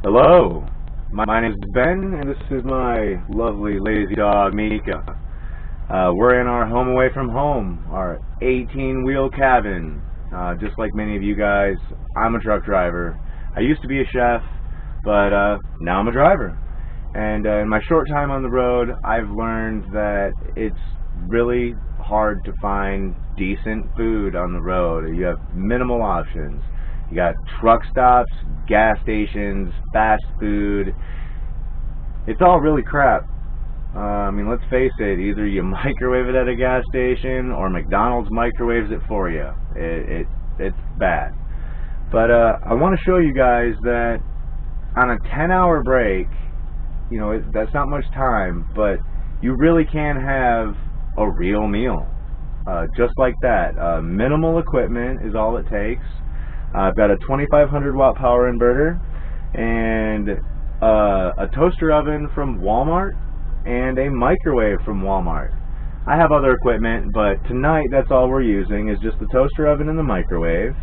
Hello, my name is Ben, and this is my lovely lazy dog, Mika. We're in our home away from home, our 18-wheel cabin. Just like many of you guys, I'm a truck driver. I used to be a chef, but now I'm a driver. And in my short time on the road, I've learned that it's really hard to find decent food on the road. You have minimal options. You got truck stops, gas stations, fast food. It's all really crap. I mean, let's face it, either you microwave it at a gas station or McDonald's microwaves it for you. It's bad. But I want to show you guys that on a 10-hour break, you know, that's not much time, but you really can have a real meal. Just like that. Minimal equipment is all it takes. I've got a 2500 watt power inverter and a toaster oven from Walmart and a microwave from Walmart. I have other equipment, but tonight that's all we're using is just the toaster oven and the microwave,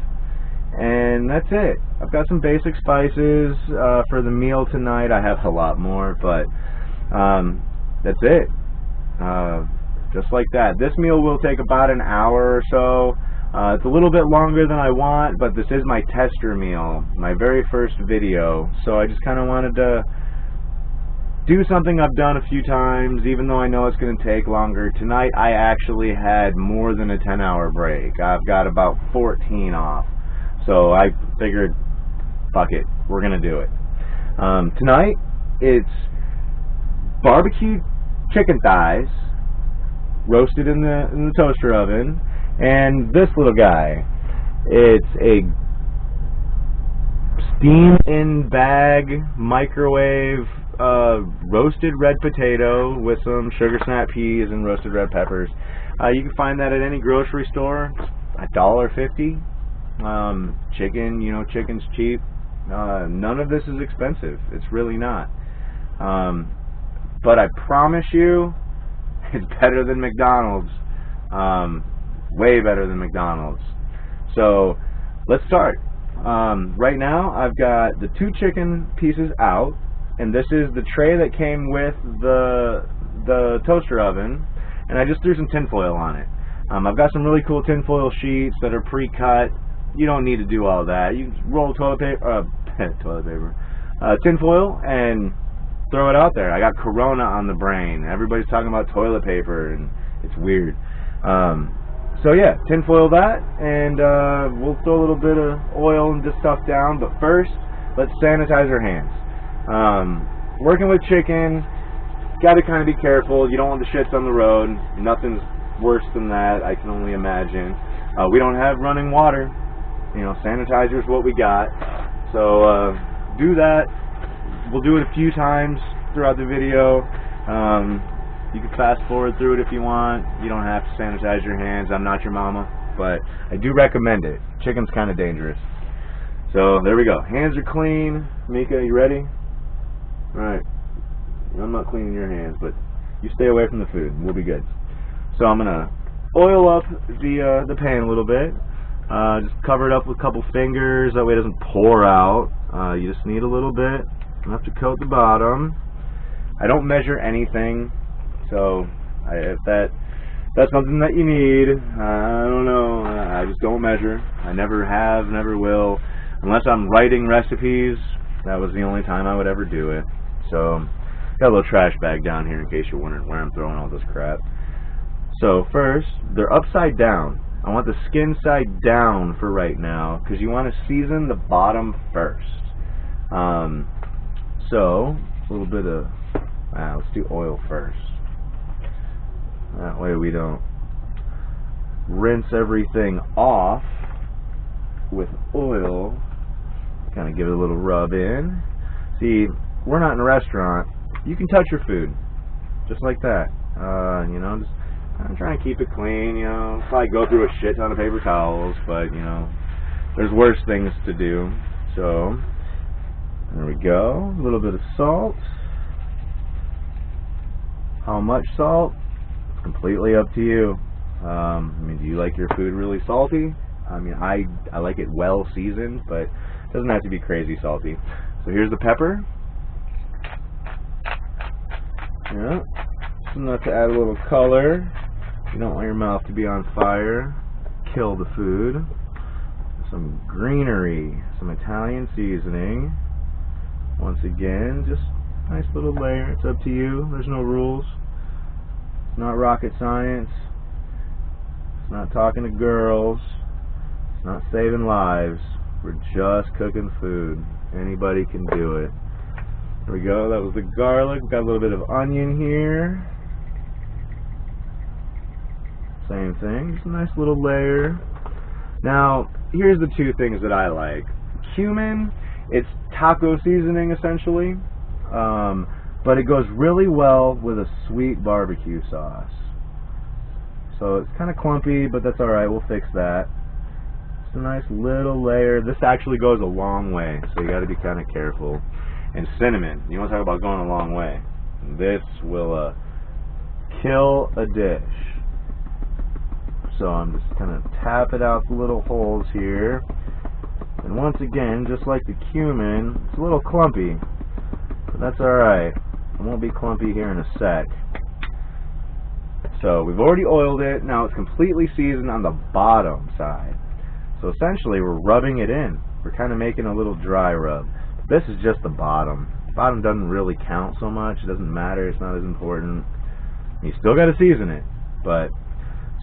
and that's it. I've got some basic spices for the meal tonight. I have a lot more, but that's it. Just like that. This meal will take about an hour or so. It's a little bit longer than I want, but this is my tester meal, my very first video, so I just kind of wanted to do something I've done a few times, even though I know it's going to take longer. Tonight I actually had more than a 10-hour break. I've got about 14 off, so I figured, fuck it, we're going to do it. Tonight it's barbecue chicken thighs, roasted in the toaster oven. And this little guy, it's a steam-in-bag microwave roasted red potato with some sugar snap peas and roasted red peppers. You can find that at any grocery store. $1.50. Chicken, you know, chicken's cheap. None of this is expensive. It's really not. But I promise you, it's better than McDonald's. Way better than McDonald's. So let's start. Right now I've got the 2 chicken pieces out, and this is the tray that came with the toaster oven, and I just threw some tinfoil on it. I've got some really cool tinfoil sheets that are pre-cut. You don't need to do all that. You can roll tinfoil and throw it out there. I got Corona on the brain. Everybody's talking about toilet paper, and it's weird. So yeah, tinfoil that, and we'll throw a little bit of oil and this stuff down, but first, let's sanitize our hands. Working with chicken, gotta kind of be careful. You don't want the shits on the road. Nothing's worse than that, I can only imagine. We don't have running water. You know, sanitizer's what we got. So do that. We'll do it a few times throughout the video. You can fast forward through it if you want. You don't have to sanitize your hands. I'm not your mama, but I do recommend it. Chicken's kind of dangerous. So there we go. Hands are clean. Mika, you ready? Alright. I'm not cleaning your hands, but you stay away from the food. We'll be good. So I'm going to oil up the pan a little bit. Just cover it up with a couple fingers. That way it doesn't pour out. You just need a little bit. You have to coat the bottom. I don't measure anything. So, if that's something that you need, I don't know, I just don't measure. I never have, never will. Unless I'm writing recipes, that was the only time I would ever do it. So, got a little trash bag down here in case you're wondering where I'm throwing all this crap. So, first, they're upside down. I want the skin side down for right now, because you want to season the bottom first. So, a little bit of, let's do oil first. That way we don't rinse everything off with oil. Kind of give it a little rub in. See, we're not in a restaurant. You can touch your food. Just like that. You know, just I'm trying to keep it clean, you know. Probably go through a shit ton of paper towels, but, you know, there's worse things to do. So, there we go. A little bit of salt. How much salt? Completely up to you. I mean, do you like your food really salty? I mean, I like it well seasoned, but it doesn't have to be crazy salty. So here's the pepper. Yeah. Just enough to add a little color. You don't want your mouth to be on fire. Kill the food. Some greenery, some Italian seasoning. Once again, just nice little layer. It's up to you. There's no rules. It's not rocket science. It's not talking to girls. It's not saving lives. We're just cooking food. Anybody can do it. There we go. That was the garlic. Got a little bit of onion here. Same thing. Just a nice little layer. Now, here's the two things that I like. Cumin, it's taco seasoning essentially, but it goes really well with a sweet barbecue sauce. So it's kind of clumpy, but that's alright, we'll fix that. Just a nice little layer. This actually goes a long way, so you got to be kind of careful. And cinnamon, you want to talk about going a long way. This will kill a dish. So I'm just going to tap it out the little holes here. And once again, just like the cumin, it's a little clumpy. But that's alright. It won't be clumpy here in a sec. So we've already oiled it. Now it's completely seasoned on the bottom side. So essentially we're rubbing it in. We're kind of making a little dry rub. This is just the bottom. The bottom doesn't really count so much. It doesn't matter. It's not as important. You still got to season it. But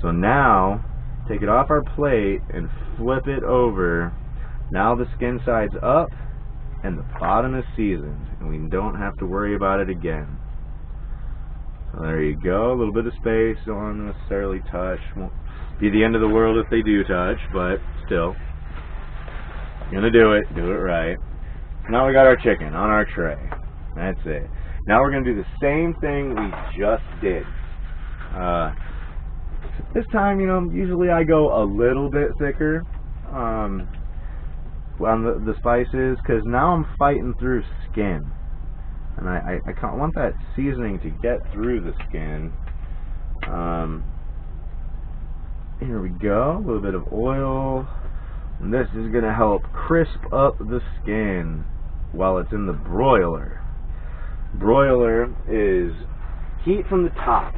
so now, take it off our plate and flip it over. Now the skin side's up and the bottom is seasoned, and we don't have to worry about it again. So there you go, a little bit of space, don't want to necessarily touch. Won't be the end of the world if they do touch, but still. You're gonna do it right. Now we got our chicken on our tray. That's it. Now we're gonna do the same thing we just did. This time, you know, usually I go a little bit thicker on the spices, because now I'm fighting through skin. And I want that seasoning to get through the skin. Here we go, a little bit of oil. And this is going to help crisp up the skin while it's in the broiler. Broiler is heat from the top,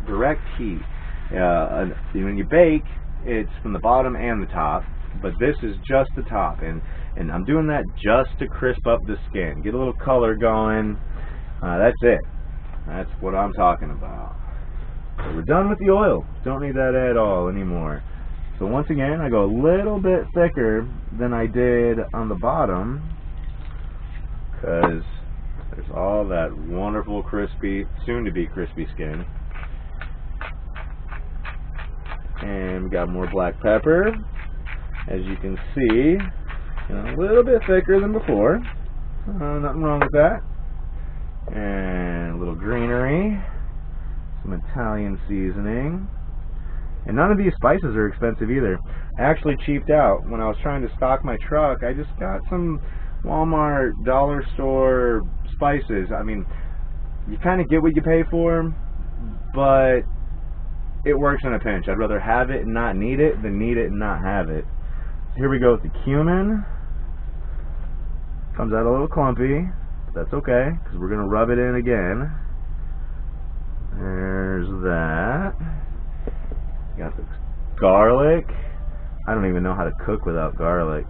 direct heat. When you bake, it's from the bottom and the top, but this is just the top, and I'm doing that just to crisp up the skin, get a little color going. That's it. That's what I'm talking about. So we're done with the oil. Don't need that at all anymore. So once again, I go a little bit thicker than I did on the bottom, because there's all that wonderful crispy, soon-to-be crispy skin. And we got more black pepper, as you can see, a little bit thicker than before. Nothing wrong with that. And a little greenery, some Italian seasoning. And none of these spices are expensive either. I actually cheaped out when I was trying to stock my truck. I just got some Walmart dollar store spices. I mean, you kind of get what you pay for, but it works in a pinch. I'd rather have it and not need it than need it and not have it. Here we go with the cumin. Comes out a little clumpy. That's okay, because we're going to rub it in again. There's that. Got the garlic. I don't even know how to cook without garlic.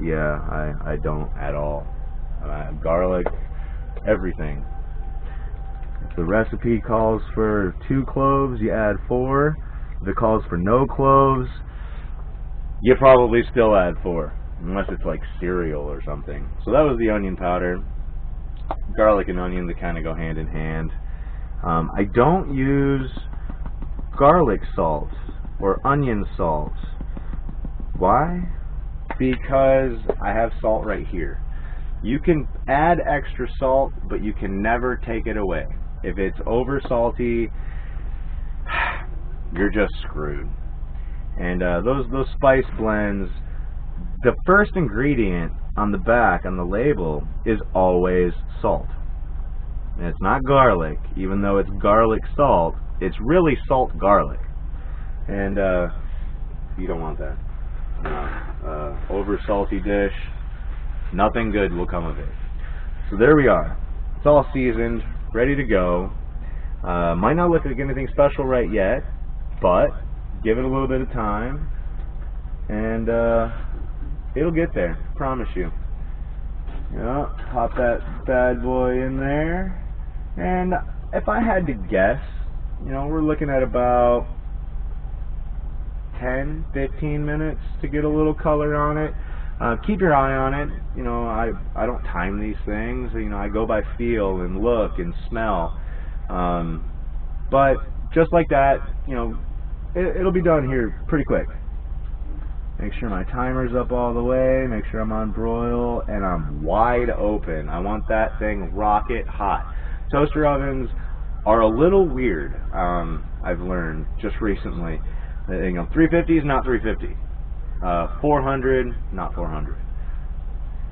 Yeah, I don't at all. Garlic, everything. If the recipe calls for 2 cloves, you add 4. If it calls for no cloves, you probably still add 4, unless it's like cereal or something. So that was the onion powder. Garlic and onion, they kind of go hand in hand. I don't use garlic salts or onion salts. Why? Because I have salt right here. You can add extra salt, but you can never take it away. If it's over salty, you're just screwed. And those spice blends, the first ingredient on the back, on the label, is always salt. And it's not garlic, even though it's garlic salt. It's really salt garlic. And you don't want that. No. Over salty dish, Nothing good will come of it. So there we are. It's all seasoned, ready to go. Might not look like anything special right yet, but give it a little bit of time, and it'll get there. Promise you. Yeah, pop that bad boy in there, and if I had to guess, we're looking at about 10-15 minutes to get a little color on it. Keep your eye on it. I don't time these things. I go by feel and look and smell. But just like that, it'll be done here pretty quick. Make sure my timer's up all the way. Make sure I'm on broil and I'm wide open. I want that thing rocket hot. Toaster ovens are a little weird. I've learned just recently. 350 is not 350. 400, not 400.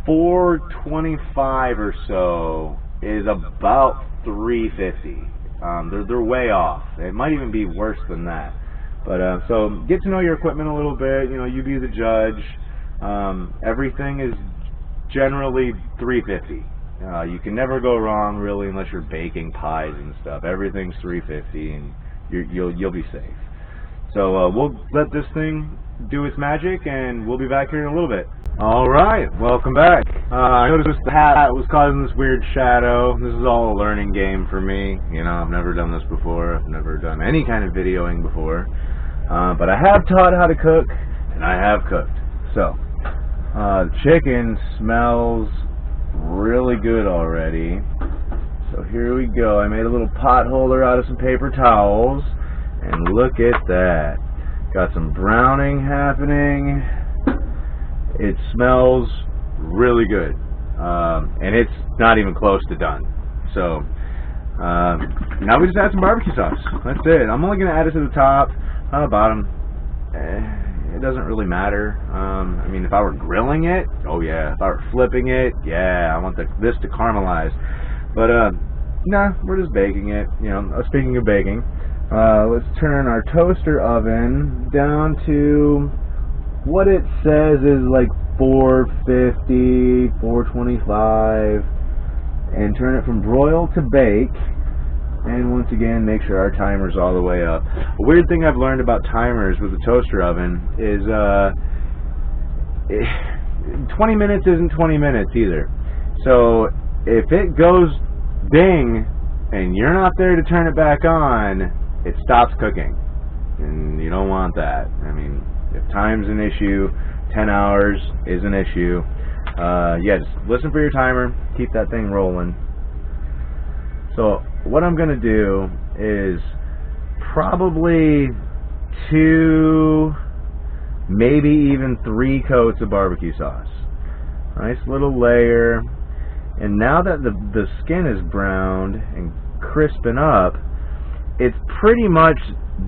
425 or so is about 350. They're way off. It might even be worse than that. But so get to know your equipment a little bit. You be the judge. Everything is generally 350. You can never go wrong really unless you're baking pies and stuff. Everything's 350, and you'll be safe. So we'll let this thing do its magic, and we'll be back here in a little bit. Alright, welcome back. I noticed the hat was causing this weird shadow. This is all a learning game for me. I've never done this before. I've never done any kind of videoing before. But I have taught how to cook, and I have cooked. So, the chicken smells really good already. So here we go. I made a little pot holder out of some paper towels. And look at that. Got some browning happening. It smells really good. And it's not even close to done. So, now we just add some barbecue sauce. That's it. I'm only going to add it to the top, bottom. It doesn't really matter. If I were grilling it, oh yeah. If I were flipping it, yeah. I want this to caramelize. But, nah, we're just baking it. Speaking of baking. Let's turn our toaster oven down to what it says is like 450, 425, and turn it from broil to bake. And once again, make sure our timer's all the way up. A weird thing I've learned about timers with the toaster oven is 20 minutes isn't 20 minutes either. So if it goes ding and you're not there to turn it back on, it stops cooking, and you don't want that. If time's an issue, 10 hours is an issue. Yeah, just listen for your timer, keep that thing rolling. So what I'm going to do is probably 2, maybe even 3 coats of barbecue sauce. Nice little layer. And now that the skin is browned and crisping up, it's pretty much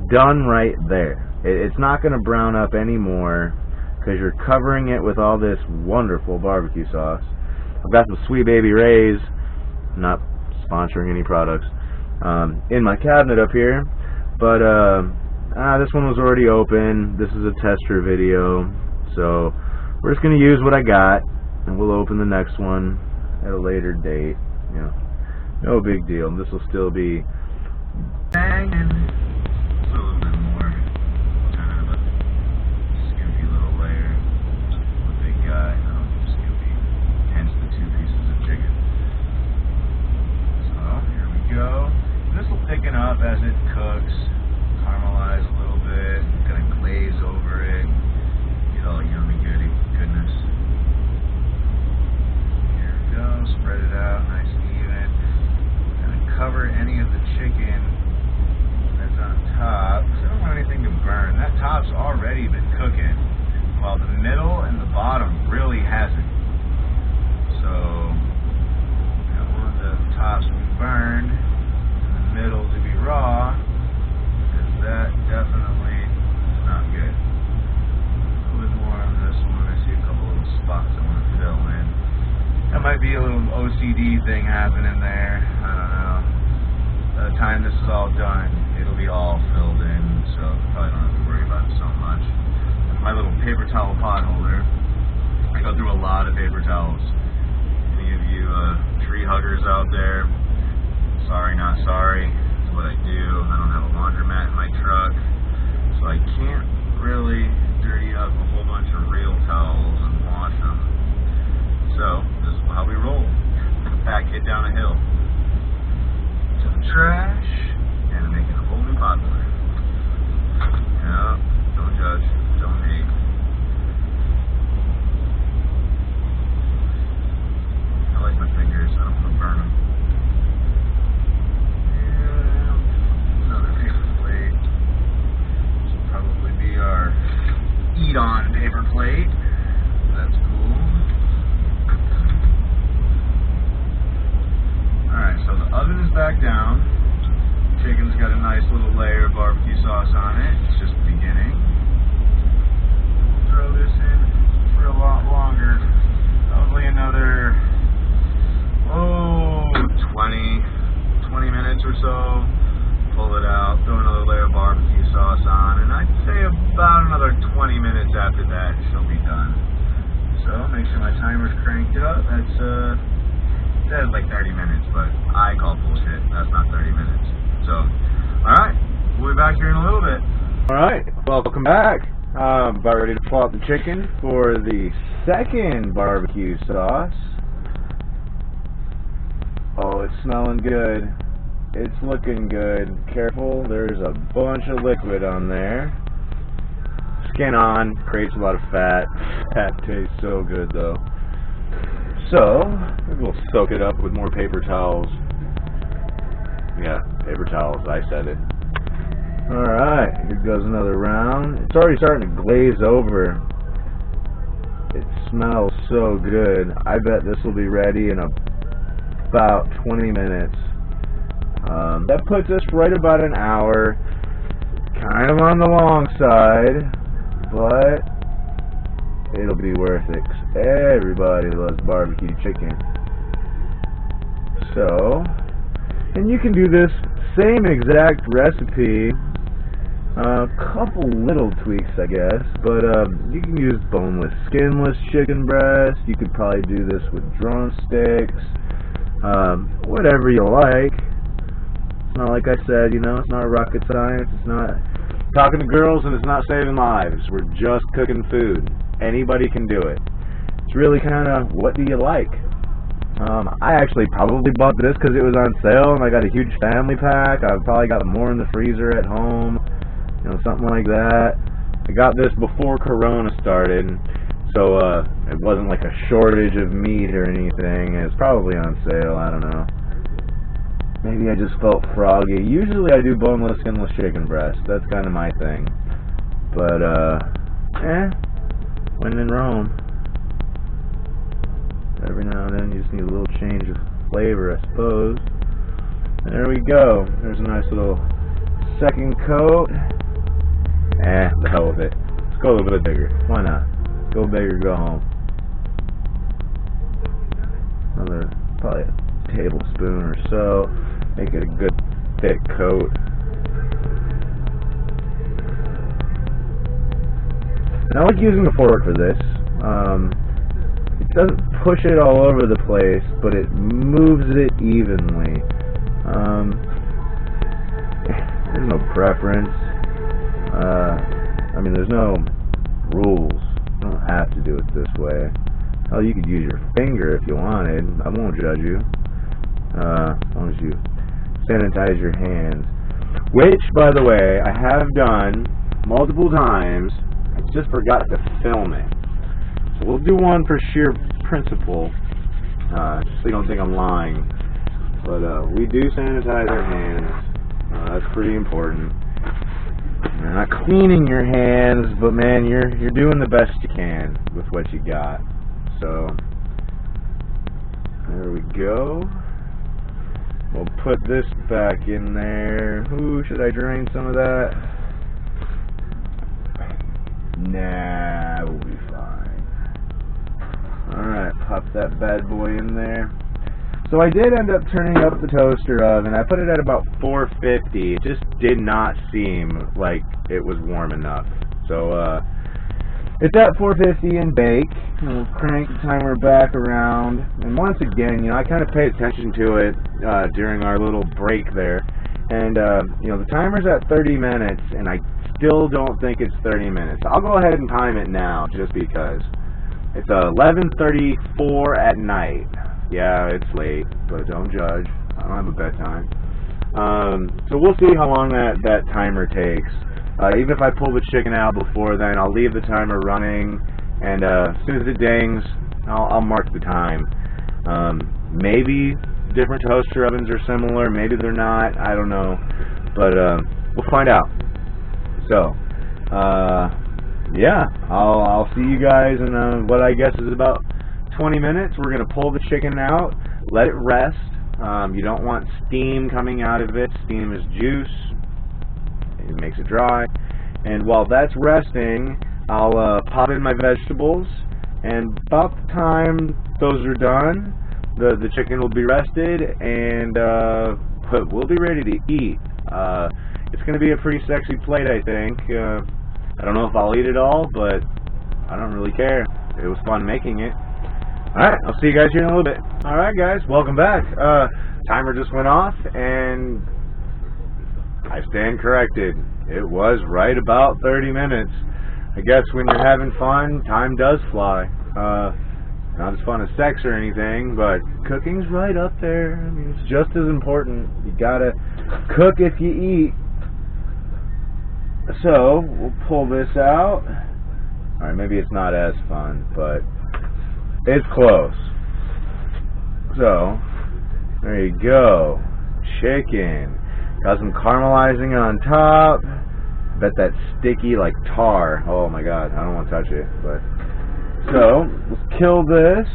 done right there. It's not going to brown up anymore because you're covering it with all this wonderful barbecue sauce. I've got some Sweet Baby Ray's, not sponsoring any products, in my cabinet up here. But this one was already open. This is a tester video, so we're just going to use what I got, and we'll open the next one at a later date. No big deal. This will still be banging. A little bit more, kind of a skimpy little layer. A big guy, skimpy. Hence the 2 pieces of chicken. So here we go. This will thicken up as it cooks, caramelize a little bit, kind of glaze over it, get all yummy goodness. Here we go. Spread it out, nice and even. Cover any of the chicken that's on top, because I don't want anything to burn. That top's already been cooking, while the middle and the bottom really hasn't. So I don't want the tops to be burned and the middle to be raw, because that definitely is not good. A little bit more on this one. I see a couple little spots I want to fill in. That might be a little OCD thing happening there. I don't know. By the time this is all done, it'll be all filled in, so probably don't have to worry about it so much. My little paper towel pot holder. I go through a lot of paper towels. Any of you tree huggers out there, sorry not sorry. It's what I do. I don't have a laundromat in my truck, so I can't really dirty up a whole bunch of real towels and wash them. So this is how we roll. Back it down a hill to the trash and making a whole new potboiler. Yeah, don't judge, don't hate. I like my fingers, I don't want to burn them. And another paper plate. This will probably be our eat-on paper plate. That's cool. Alright, so the oven is back down. Chicken's got a nice little layer of barbecue sauce on it. It's just beginning. We'll throw this in for a lot longer. Probably another 20 minutes or so. Pull it out, throw another layer of barbecue sauce on, and I'd say about another 20 minutes after that she'll be done. So make sure my timer's cranked up. That's like 30 minutes, but I call bullshit. That's not 30 minutes. So, alright, we'll be back here in a little bit. Alright, welcome back. About ready to pull out the chicken for the second barbecue sauce. Oh, it's smelling good. It's looking good. Careful, there's a bunch of liquid on there. Skin on, creates a lot of fat. Fat tastes so good though. So, maybe we'll soak it up with more paper towels. Yeah, paper towels, I said it. Alright, here goes another round. It's already starting to glaze over. It smells so good. I bet this will be ready in about 20 minutes. That puts us right about an hour. Kind of on the long side, but it'll be worth it. 'Cause everybody loves barbecue chicken. So, and you can do this same exact recipe, a couple little tweaks I guess, but you can use boneless, skinless chicken breast. You could probably do this with drumsticks, whatever you like. It's not like I said, you know, it's not rocket science. It's not talking to girls and it's not saving lives. We're just cooking food. Anybody can do it. It's really kind of, what do you like? I actually probably bought this because it was on sale and I got a huge family pack. I've probably got more in the freezer at home, you know, something like that. I got this before Corona started, so it wasn't like a shortage of meat or anything. It's probably on sale, I don't know. Maybe I just felt froggy. Usually I do boneless, skinless chicken breast. That's kind of my thing. But, when in Rome. Every now and then you just need a little change of flavor, I suppose. There we go. There's a nice little second coat. The hell with it. Let's go a little bit bigger. Why not? Go big or go home. Another, probably a tablespoon or so. Make it a good thick coat. And I like using the fork for this. It doesn't push it all over the place, but it moves it evenly. There's no preference. I mean, there's no rules. You don't have to do it this way. Hell, you could use your finger if you wanted. I won't judge you. As long as you sanitize your hands. Which, by the way, I have done multiple times. I just forgot to film it. So we'll do one for sheer principle, just so you don't think I'm lying. But we do sanitize our hands. That's pretty important. You're not cleaning your hands, but man, you're doing the best you can with what you got. So there we go. We'll put this back in there. Ooh, should I drain some of that? Nah, we'll be fine. Alright, pop that bad boy in there. So I did end up turning up the toaster oven. I put it at about 450. It just did not seem like it was warm enough. So It's at 450 and bake. We'll crank the timer back around. And once again, I kind of pay attention to it during our little break there. And, the timer's at 30 minutes, and I still don't think it's 30 minutes. I'll go ahead and time it now, just because. It's 11:34 at night. Yeah, it's late, but don't judge. I don't have a bedtime. So we'll see how long that timer takes. Even if I pull the chicken out before then, I'll leave the timer running, and as soon as it dings, I'll mark the time. Maybe different toaster ovens are similar, maybe they're not, I don't know, but we'll find out. So, yeah, I'll see you guys in what I guess is about 20 minutes. We're going to pull the chicken out, let it rest. You don't want steam coming out of it. Steam is juice. It makes it dry. And while that's resting, I'll pop in my vegetables, and about the time those are done, the chicken will be rested, and we'll be ready to eat. It's going to be a pretty sexy plate, I think. I don't know if I'll eat it all, but I don't really care. It was fun making it. Alright, I'll see you guys here in a little bit. Alright guys, welcome back. Timer just went off, and I stand corrected. It was right about 30 minutes. I guess when you're having fun, time does fly. Not as fun as sex or anything, but cooking's right up there. I mean, it's just as important. You gotta cook if you eat. So, we'll pull this out. Alright, maybe it's not as fun, but it's close. So, there you go. Chicken. Got some caramelizing on top. Bet that's sticky like tar. Oh my god, I don't want to touch it. But so, let's kill this.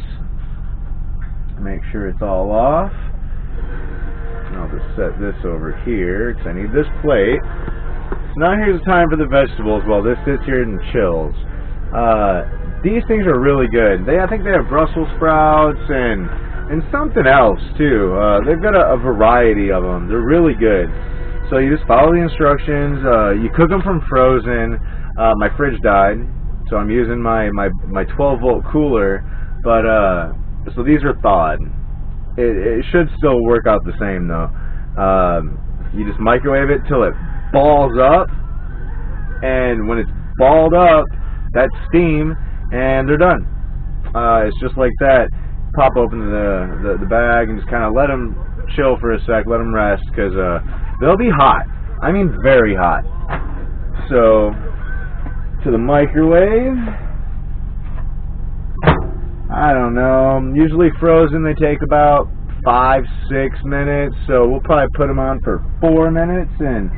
Make sure it's all off. And I'll just set this over here, because I need this plate. So now here's the time for the vegetables while this sits here and chills. These things are really good. I think they have Brussels sprouts and something else too. They've got a variety of them. They're really good. So you just follow the instructions. You cook them from frozen. My fridge died, so I'm using my 12-volt cooler. But so these are thawed. It should still work out the same though. You just microwave it till it balls up, and when it's balled up, that's steam, and they're done. It's just like that. Pop open the bag and just kind of let them chill for a sec, let them rest, because they'll be hot. I mean very hot. So, to the microwave. I don't know. Usually frozen they take about 5-6 minutes, so we'll probably put them on for 4 minutes and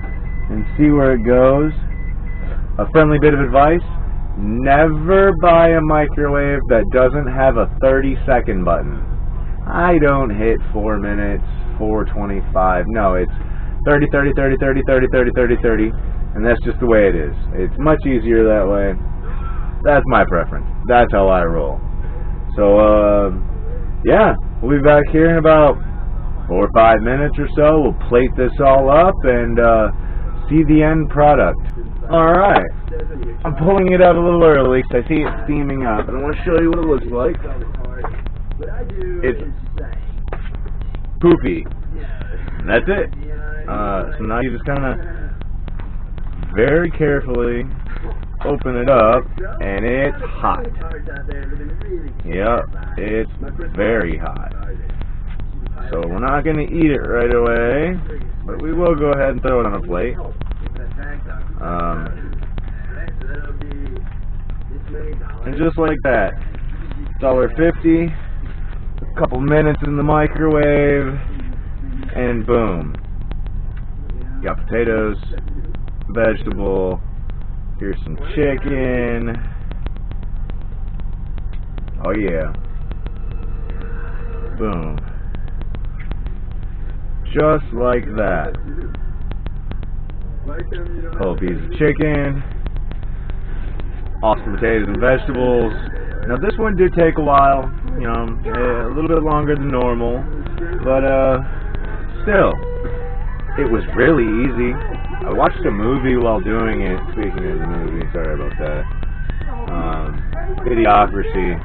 see where it goes. A friendly bit of advice: never buy a microwave that doesn't have a 30-second button. I don't hit 4 minutes, 4:25. No, it's 30, 30, 30, 30, 30, 30, 30, 30, and that's just the way it is. It's much easier that way. That's my preference. That's how I roll. So, yeah, we'll be back here in about 4 or 5 minutes or so. We'll plate this all up and see the end product. Alright, I'm pulling it out a little early because I see it steaming up, and I want to show you what it looks like. It's poofy. That's it. So now you just kind of very carefully open it up, and it's hot. Yep, it's very hot. So we're not going to eat it right away, but we will go ahead and throw it on a plate. And just like that, $1.50, a couple minutes in the microwave, and boom. Got potatoes, vegetable, here's some chicken. Oh yeah. Boom. Just like that. Whole piece of chicken, awesome potatoes and vegetables. Now this one did take a while, a little bit longer than normal, but still, it was really easy. I watched a movie while doing it. Speaking of the movie, sorry about that. Idiocracy.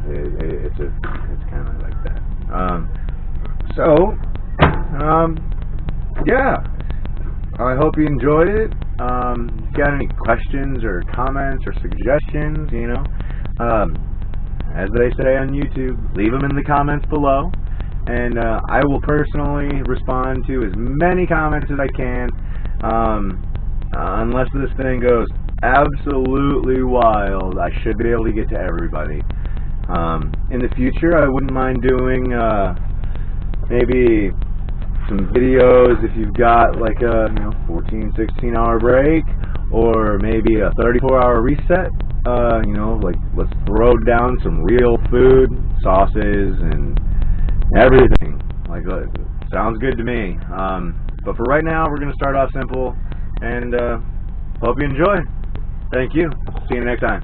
It's kind of like that. Yeah. I hope you enjoyed it. If you got any questions or comments or suggestions, you know, as they say on YouTube, leave them in the comments below, and I will personally respond to as many comments as I can, unless this thing goes absolutely wild. I should be able to get to everybody. In the future, I wouldn't mind doing maybe some videos if you've got like a 14-16 hour break, or maybe a 34-hour reset. Like let's throw down some real food, sauces and everything. Like, sounds good to me. But for right now, we're gonna start off simple, and hope you enjoy. Thank you. See you next time.